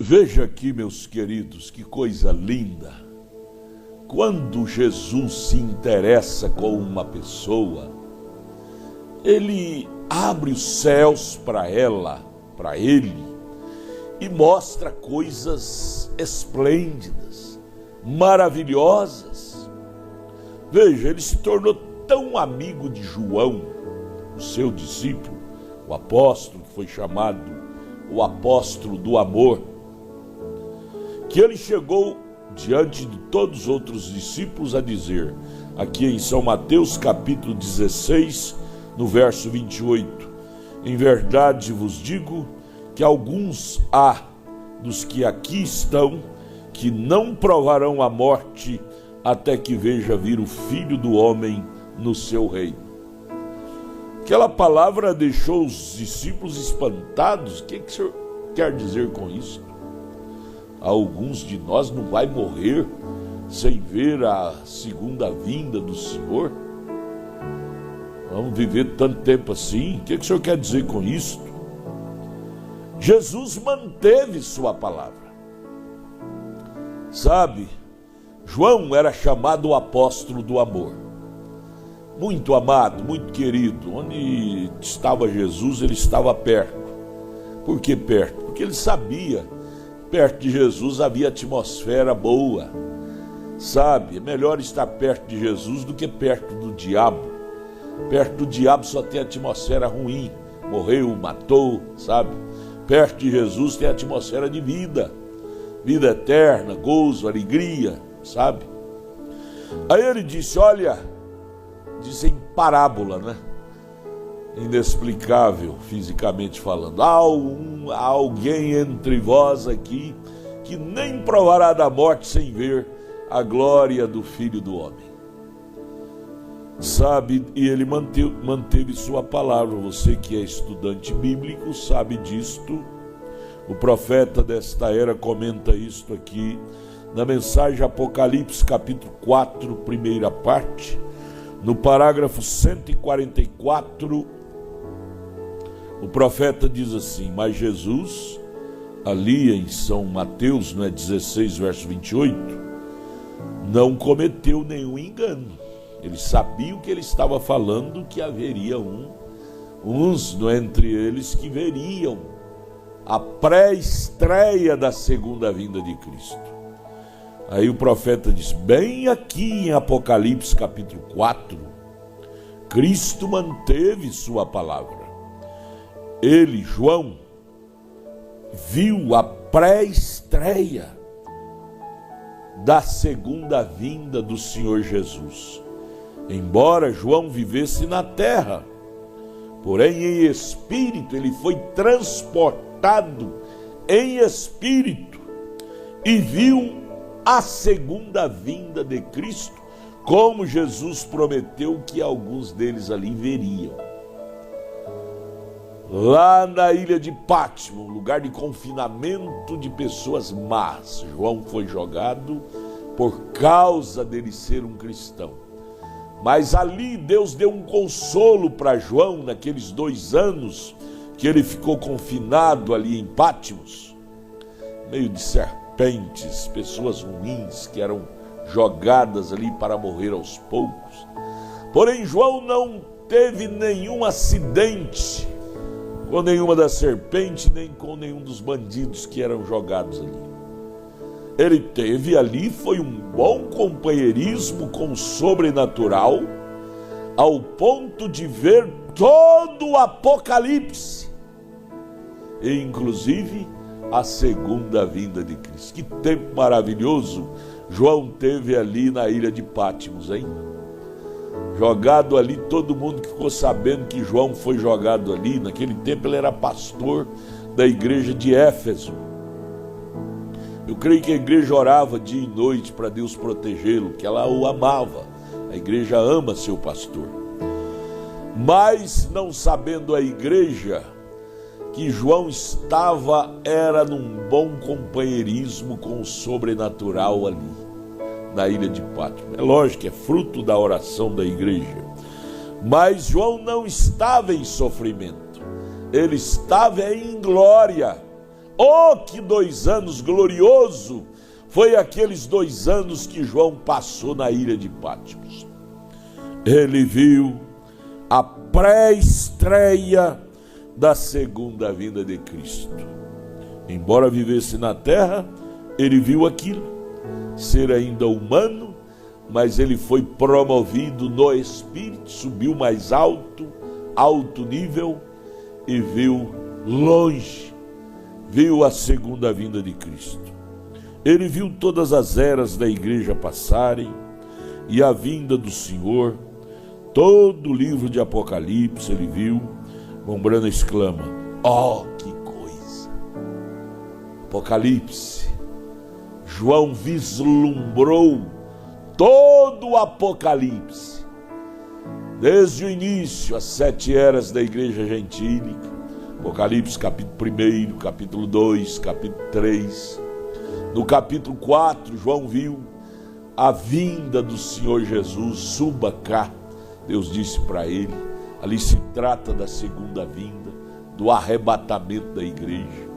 Veja aqui, meus queridos, que coisa linda. Quando Jesus se interessa com uma pessoa, ele abre os céus para ela, para ele, e mostra coisas esplêndidas, maravilhosas. Veja, ele se tornou tão amigo de João, o seu discípulo, o apóstolo, que foi chamado o apóstolo do amor, que ele chegou diante de todos os outros discípulos a dizer, aqui em São Mateus capítulo 16, no verso 28, em verdade vos digo que alguns há dos que aqui estão que não provarão a morte até que veja vir o Filho do Homem no seu reino. Aquela palavra deixou os discípulos espantados. O que o senhor quer dizer com isso? Alguns de nós não vai morrer sem ver a segunda vinda do Senhor? Vamos viver tanto tempo assim? O que o senhor quer dizer com isso? Jesus manteve sua palavra. Sabe, João era chamado o apóstolo do amor. Muito amado, muito querido. Onde estava Jesus, ele estava perto. Por que perto? Porque ele sabia, perto de Jesus havia atmosfera boa. Sabe, é melhor estar perto de Jesus do que perto do diabo. Perto do diabo só tem atmosfera ruim. Morreu, matou, sabe? Perto de Jesus tem atmosfera de vida. Vida eterna, gozo, alegria, sabe? Aí ele disse, olha, diz em parábola, né? Inexplicável, fisicamente falando. Há alguém entre vós aqui que nem provará da morte sem ver a glória do Filho do Homem. Sabe, e ele manteve sua palavra. Você que é estudante bíblico sabe disto. O profeta desta era comenta isto aqui na mensagem Apocalipse capítulo 4, primeira parte, no parágrafo 144, o profeta diz assim, mas Jesus, ali em São Mateus, 16, verso 28, não cometeu nenhum engano. Ele sabia o que ele estava falando, que haveria uns entre eles que veriam a pré-estreia da segunda vinda de Cristo. Aí o profeta diz, bem aqui em Apocalipse capítulo 4, Cristo manteve sua palavra. Ele, João, viu a pré-estreia da segunda vinda do Senhor Jesus. Embora João vivesse na terra, porém em espírito, ele foi transportado em espírito e viu a segunda vinda de Cristo, como Jesus prometeu que alguns deles ali veriam. Lá na ilha de Pátimo, lugar de confinamento de pessoas más, João foi jogado por causa dele ser um cristão. Mas ali Deus deu um consolo para João naqueles 2 anos que ele ficou confinado ali em Pátimos, meio de serpentes, pessoas ruins que eram jogadas ali para morrer aos poucos. Porém, João não teve nenhum acidente com nenhuma das serpentes, nem com nenhum dos bandidos que eram jogados ali. Ele teve ali, foi um bom companheirismo com o sobrenatural, ao ponto de ver todo o Apocalipse, e inclusive a segunda vinda de Cristo. Que tempo maravilhoso João teve ali na ilha de Pátimos, hein? Jogado ali, todo mundo que ficou sabendo que João foi jogado ali. Naquele tempo ele era pastor da igreja de Éfeso. Eu creio que a igreja orava dia e noite para Deus protegê-lo, que ela o amava. A igreja ama seu pastor. Mas não sabendo a igreja que João era num bom companheirismo com o sobrenatural ali, na ilha de Pátimo. É lógico que é fruto da oração da igreja. Mas João não estava em sofrimento. Ele estava em glória, Oh, que 2 anos glorioso foi aqueles 2 anos que João passou na ilha de Patmos. Ele viu a pré-estreia da segunda vinda de Cristo. Embora vivesse na terra, ele viu aquilo, ser ainda humano, mas ele foi promovido no Espírito, subiu mais alto nível e viu longe, viu a segunda vinda de Cristo. Ele viu todas as eras da igreja passarem e a vinda do Senhor. Todo o livro de Apocalipse ele viu. Mombrana exclama: oh, que coisa! Apocalipse. João vislumbrou todo o Apocalipse, desde o início, as 7 eras da igreja gentílica. Apocalipse capítulo 1, capítulo 2, capítulo 3. No capítulo 4, João viu a vinda do Senhor Jesus. Suba cá, Deus disse para ele. Ali se trata da segunda vinda, do arrebatamento da igreja.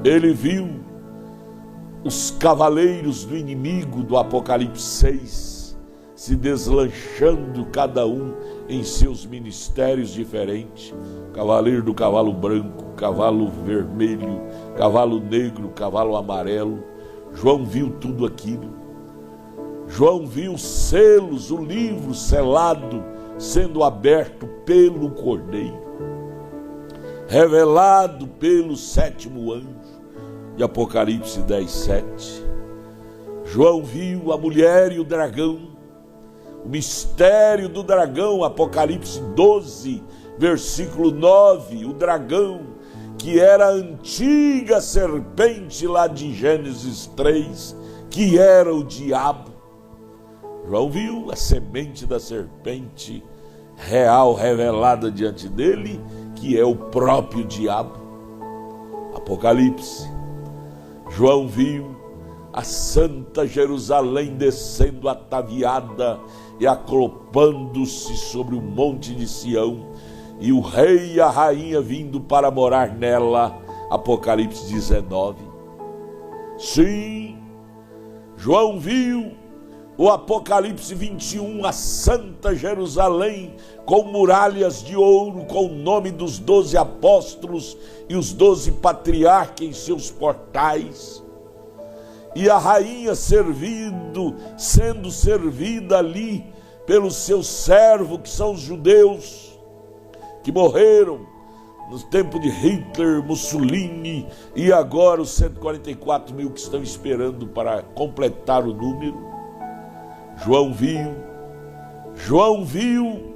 Ele viu os cavaleiros do inimigo do Apocalipse 6 se deslanchando, cada um em seus ministérios diferentes. Cavaleiro do cavalo branco, cavalo vermelho, cavalo negro, cavalo amarelo. João viu tudo aquilo. João viu os selos, o livro selado sendo aberto pelo Cordeiro, revelado pelo 7º anjo, de Apocalipse 10:7. João viu a mulher e o dragão, o mistério do dragão, Apocalipse 12, versículo 9, o dragão, que era a antiga serpente lá de Gênesis 3, que era o diabo. João viu a semente da serpente real revelada diante dele, que é o próprio diabo. Apocalipse. João viu a Santa Jerusalém descendo ataviada e aclopando-se sobre o monte de Sião, e o rei e a rainha vindo para morar nela. Apocalipse 19. Sim, João viu o Apocalipse 21, a Santa Jerusalém, com muralhas de ouro, com o nome dos 12 apóstolos e os 12 patriarcas em seus portais. E a rainha sendo servida ali pelos seus servos, que são os judeus, que morreram no tempo de Hitler, Mussolini, e agora os 144 mil que estão esperando para completar o número. João viu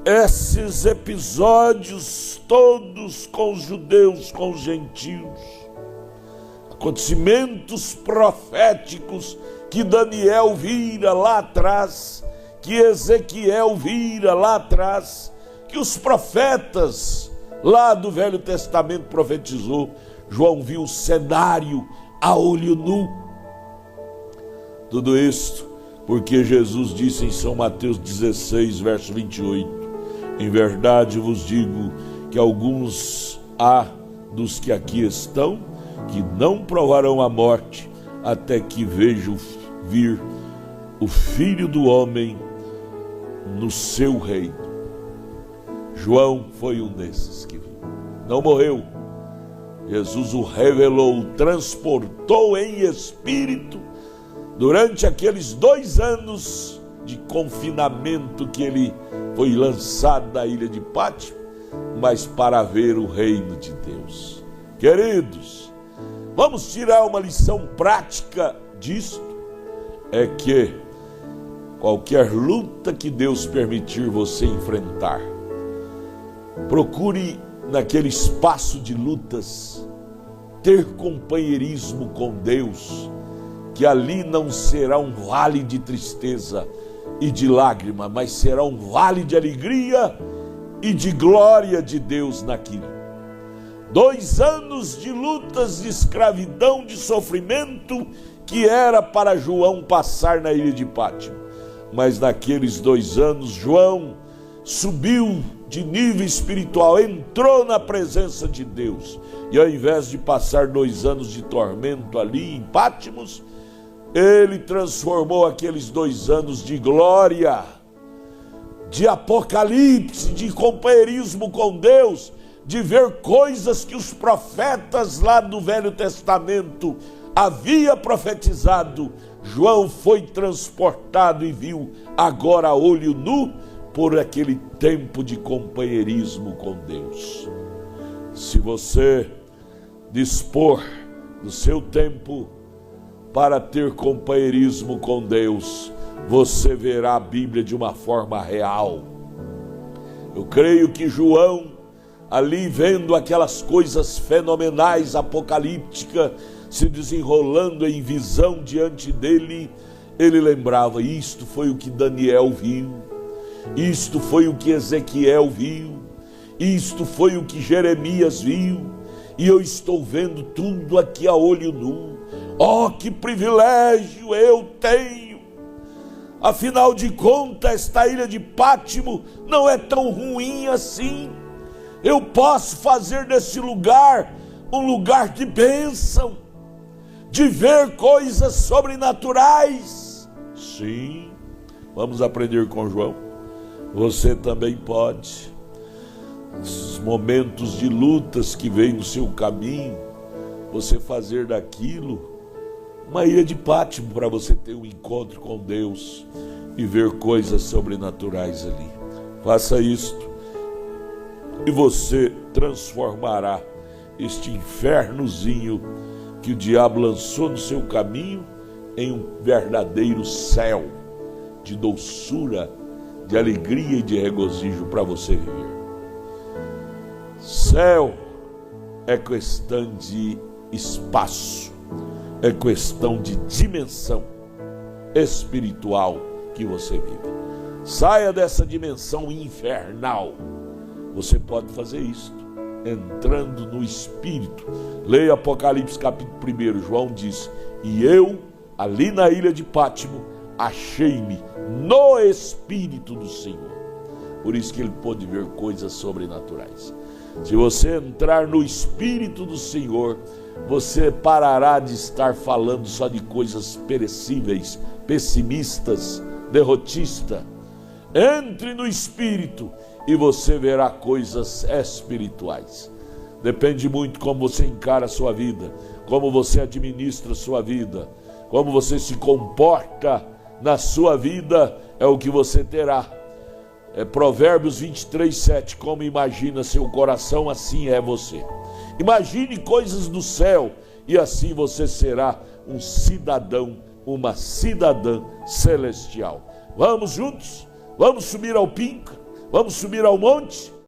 esses episódios todos com os judeus, com os gentios, acontecimentos proféticos que Daniel vira lá atrás, que Ezequiel vira lá atrás, que os profetas lá do Velho Testamento profetizou. João viu o cenário a olho nu. Tudo isto porque Jesus disse em São Mateus 16, verso 28, em verdade vos digo que alguns há dos que aqui estão, que não provarão a morte, até que vejam vir o Filho do Homem no seu reino. João foi um desses que viu. Não morreu. Jesus o revelou, o transportou em espírito durante aqueles 2 anos de confinamento que ele foi lançado da ilha de Patmos, mas para ver o reino de Deus. Queridos, vamos tirar uma lição prática disto, é que qualquer luta que Deus permitir você enfrentar, procure naquele espaço de lutas ter companheirismo com Deus, que ali não será um vale de tristeza e de lágrima, mas será um vale de alegria e de glória de Deus naquilo. 2 anos de lutas, de escravidão, de sofrimento, que era para João passar na ilha de Patmos. Mas naqueles 2 anos, João subiu de nível espiritual, entrou na presença de Deus. E ao invés de passar 2 anos de tormento ali em Patmos, ele transformou aqueles 2 anos de glória, de apocalipse, de companheirismo com Deus, de ver coisas que os profetas lá do Velho Testamento havia profetizado. João foi transportado e viu agora a olho nu por aquele tempo de companheirismo com Deus. Se você dispor do seu tempo para ter companheirismo com Deus, você verá a Bíblia de uma forma real. Eu creio que João, ali vendo aquelas coisas fenomenais, apocalípticas, se desenrolando em visão diante dele, ele lembrava: isto foi o que Daniel viu, isto foi o que Ezequiel viu, isto foi o que Jeremias viu, e eu estou vendo tudo aqui a olho nu. Oh, que privilégio eu tenho! Afinal de contas, esta ilha de Pátimo não é tão ruim assim. Eu posso fazer desse lugar um lugar de bênção, de ver coisas sobrenaturais. Sim, vamos aprender com João. Você também pode. Os momentos de lutas que vêm no seu caminho, você fazer daquilo uma ilha de Pátimo para você ter um encontro com Deus e ver coisas sobrenaturais ali. Faça isto e você transformará este infernozinho que o diabo lançou no seu caminho em um verdadeiro céu de doçura, de alegria e de regozijo para você viver. Céu é questão de espaço, é questão de dimensão espiritual que você vive. Saia dessa dimensão infernal. Você pode fazer isto entrando no Espírito. Leia Apocalipse capítulo 1. João diz: e eu, ali na ilha de Pátimo, achei-me no Espírito do Senhor. Por isso que ele pôde ver coisas sobrenaturais. Se você entrar no Espírito do Senhor, você parará de estar falando só de coisas perecíveis, pessimistas, derrotistas. Entre no Espírito e você verá coisas espirituais. Depende muito como você encara a sua vida, como você administra a sua vida, como você se comporta na sua vida, é o que você terá. Provérbios 23:7, como imagina seu coração, assim é você. Imagine coisas do céu e assim você será um cidadão, uma cidadã celestial. Vamos juntos? Vamos subir ao Pinca? Vamos subir ao monte?